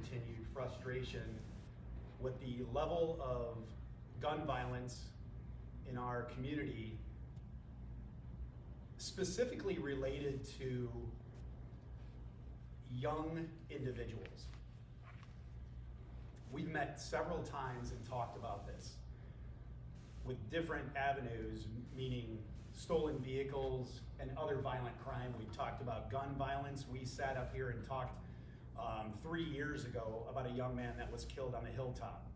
continued frustration with the level of gun violence in our community, specifically related to young individuals. We've met several times and talked about this with different avenues, meaning stolen vehicles and other violent crime. We talked about gun violence. We sat up here and talked 3 years ago about a young man that was killed on a hilltop.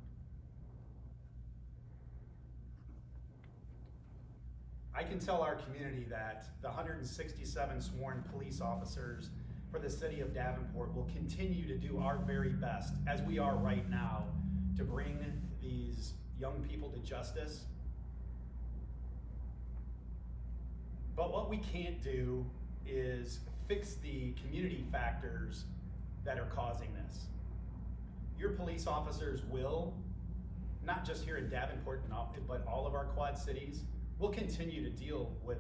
I can tell our community that the 167 sworn police officers for the city of Davenport will continue to do our very best, as we are right now, to bring these young people to justice. But what we can't do is fix the community factors that are causing this. Your police officers will, not just here in Davenport, but all of our quad cities, will continue to deal with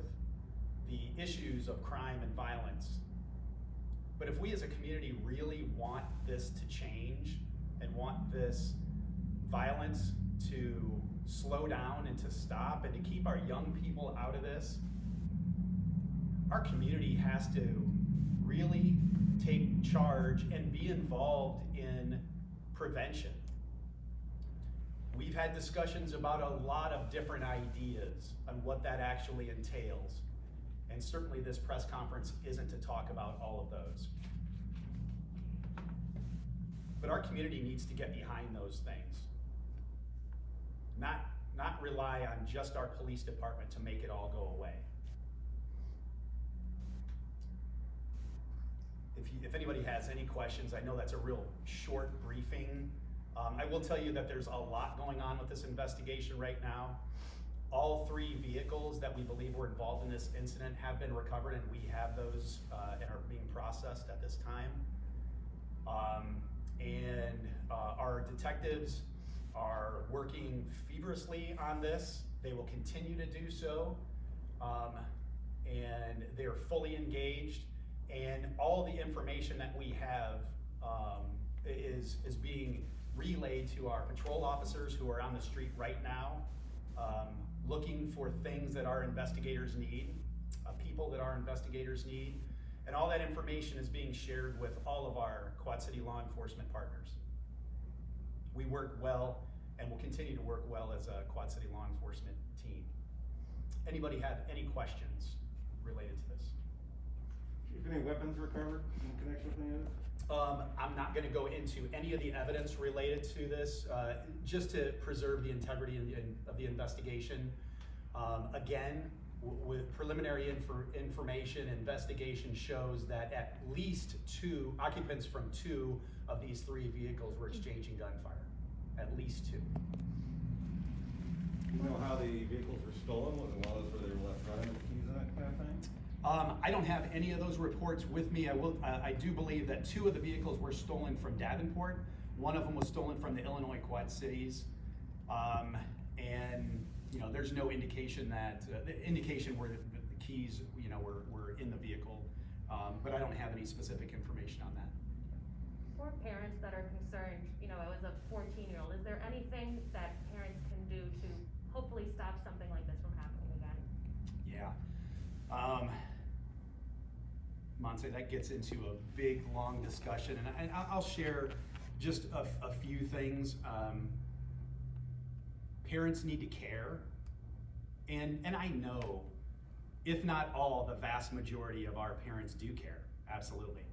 the issues of crime and violence. But if we as a community really want this to change and want this violence to slow down and to stop and to keep our young people out of this, our community has to really take charge and be involved in prevention. We've had discussions about a lot of different ideas on what that actually entails. And certainly this press conference isn't to talk about all of those. But our community needs to get behind those things. Not rely on just our police department to make it all go away. If anybody has any questions, I know that's a real short briefing. I will tell you that there's a lot going on with this investigation right now. All 3 vehicles that we believe were involved in this incident have been recovered, and we have those and are being processed at this time. Our detectives are working feverishly on this. They will continue to do so, and they are fully engaged. And all the information that we have is being relayed to our patrol officers who are on the street right now, looking for things that our investigators need, people that our investigators need, and all that information is being shared with all of our Quad City law enforcement partners. We work well and will continue to work well as a Quad City law enforcement team. Anybody have any questions related to this? If any weapons recovered in connection with any of this? I'm not going to go into any of the evidence related to this, just to preserve the integrity of the investigation. Again, with preliminary information, investigation shows that at least 2 occupants from 2 of these 3 vehicles were exchanging gunfire. At least 2. Do you know how the vehicles were stolen? Was it one of those where they were left running with keys and that kind of thing? I don't have any of those reports with me. I do believe that 2 of the vehicles were stolen from Davenport. One of them was stolen from the Illinois Quad Cities. And there's no indication that, the indication where the keys, were in the vehicle. But I don't have any specific information on that. For parents that are concerned, as a 14-year-old, is there anything that parents can do to hopefully stop something like this from happening again? Yeah. Monse, that gets into a big, long discussion, and I'll share just a few things. Parents need to care, and I know, if not all, the vast majority of our parents do care, absolutely.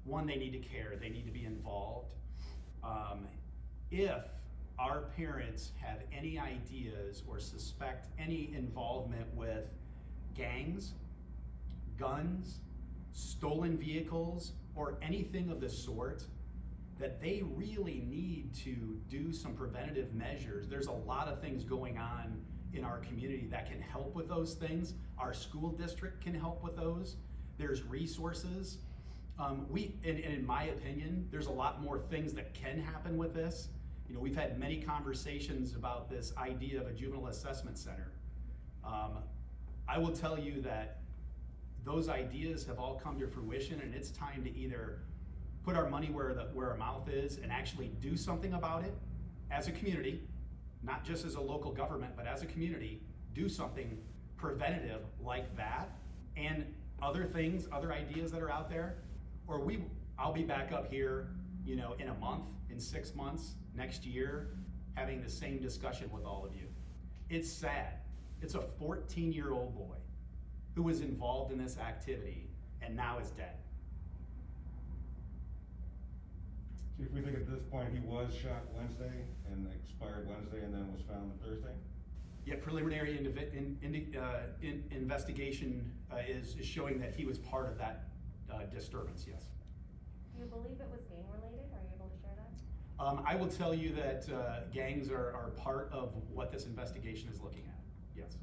One, they need to care, they need to be involved. If our parents have any ideas or suspect any involvement with gangs, guns, stolen vehicles, or anything of the sort, that they really need to do some preventative measures. There's a lot of things going on in our community that can help with those things. Our school district can help with those. There's resources. In my opinion, there's a lot more things that can happen with this. We've had many conversations about this idea of a juvenile assessment center. I will tell you that those ideas have all come to fruition, and it's time to either put our money where our mouth is and actually do something about it as a community, not just as a local government, but as a community, do something preventative like that and other things, other ideas that are out there, or I'll be back up here, in a month, in 6 months, next year, having the same discussion with all of you. It's sad. It's a 14-year-old boy who was involved in this activity and now is dead. Chief, we think at this point he was shot Wednesday and expired Wednesday and then was found Thursday? Yeah, preliminary investigation is showing that he was part of that disturbance, yes. Do you believe it was gang related? Are you able to share that? I will tell you that gangs are part of what this investigation is looking at, yes.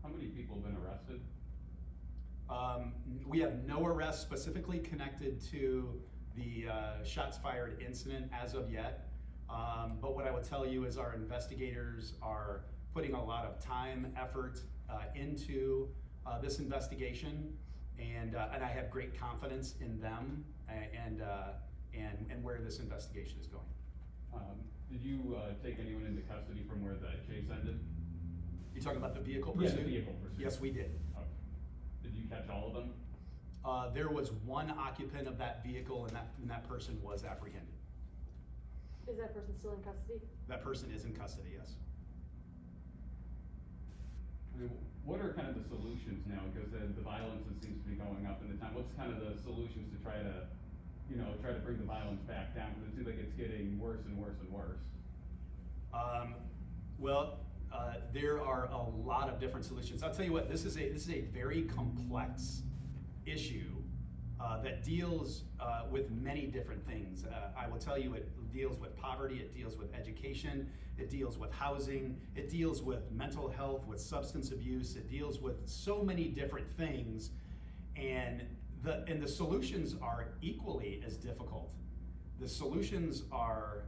How many people have been arrested? We have no arrests specifically connected to the shots fired incident as of yet. But what I will tell you is our investigators are putting a lot of time, effort into this investigation, and I have great confidence in them and where this investigation is going. Did you take anyone into custody from where the chase ended? You talking about the vehicle pursuit? Yeah, the vehicle pursuit. Yes, we did. Oh. Did you catch all of them? There was one occupant of that vehicle, and that person was apprehended. Is that person still in custody? That person is in custody, yes. I mean, what are kind of the solutions now? Because the violence that seems to be going up in the town. What's kind of the solutions to try to bring the violence back down? Because it seems like it's getting worse and worse and worse. There are a lot of different solutions. I'll tell you what, this is a very complex issue that deals with many different things. I will tell you, it deals with poverty, it deals with education, it deals with housing, it deals with mental health, with substance abuse, it deals with so many different things, and the solutions are equally as difficult. The solutions are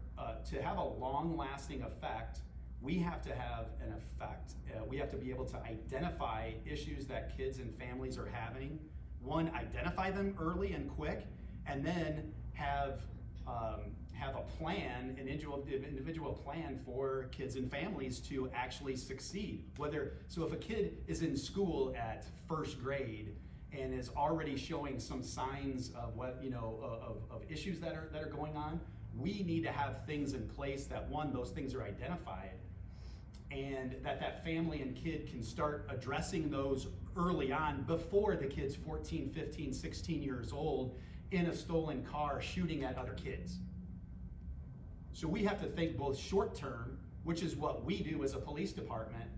to have a long-lasting effect. We have to have an effect. We have to be able to identify issues that kids and families are having. One, identify them early and quick, and then have a plan, an individual plan for kids and families to actually succeed. So if a kid is in school at first grade and is already showing some signs of of issues that are going on, we need to have things in place that, one, those things are identified, and that family and kid can start addressing those early on before the kid's 14, 15, 16 years old in a stolen car shooting at other kids. So we have to think both short term, which is what we do as a police department,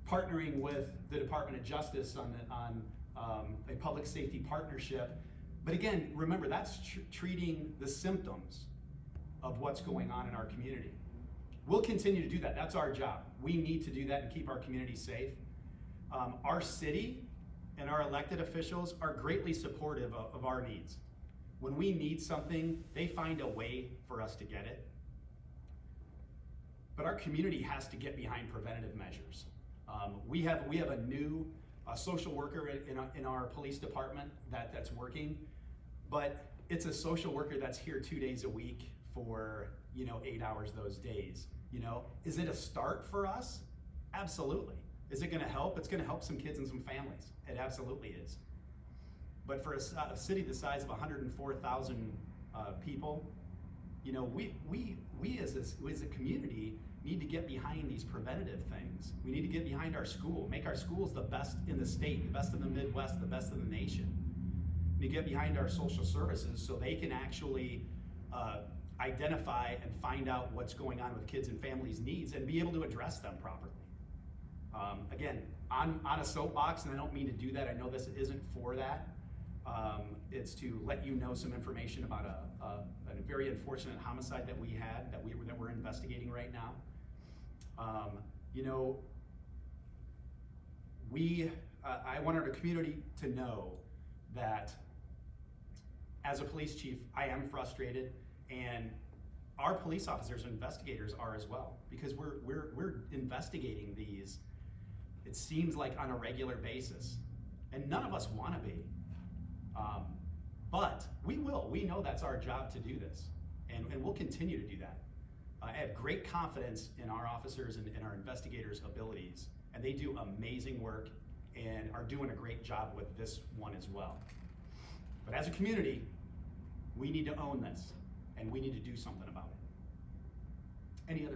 partnering with the Department of Justice on a public safety partnership. But again, remember, that's treating the symptoms of what's going on in our community. We'll continue to do that. That's our job. We need to do that and keep our community safe. Our city and our elected officials are greatly supportive of our needs. When we need something, they find a way for us to get it. But our community has to get behind preventative measures. We have a new social worker in our police department that's working, but it's a social worker that's here 2 days a week for 8 hours those days. Is it a start for us? Absolutely. Is it going to help? It's going to help some kids and some families. It absolutely is. But for a city the size of 104,000 people, we as a community need to get behind these preventative things. We need to get behind our school, make our schools the best in the state, the best in the Midwest, the best in the nation. We need to get behind our social services so they can actually identify and find out what's going on with kids and families' needs and be able to address them properly. Again, on a soapbox, and I don't mean to do that, I know this isn't for that. It's to let you know some information about a very unfortunate homicide that we had, that we're investigating right now. I want our community to know that as a police chief, I am frustrated, and our police officers and investigators are as well, because we're investigating these, it seems like, on a regular basis, and none of us want to be. But we know that's our job to do this, and we'll continue to do that. I have great confidence in our officers and in our investigators' abilities, and they do amazing work and are doing a great job with this one as well. But as a community, we need to own this, and we need to do something about it. Any other questions?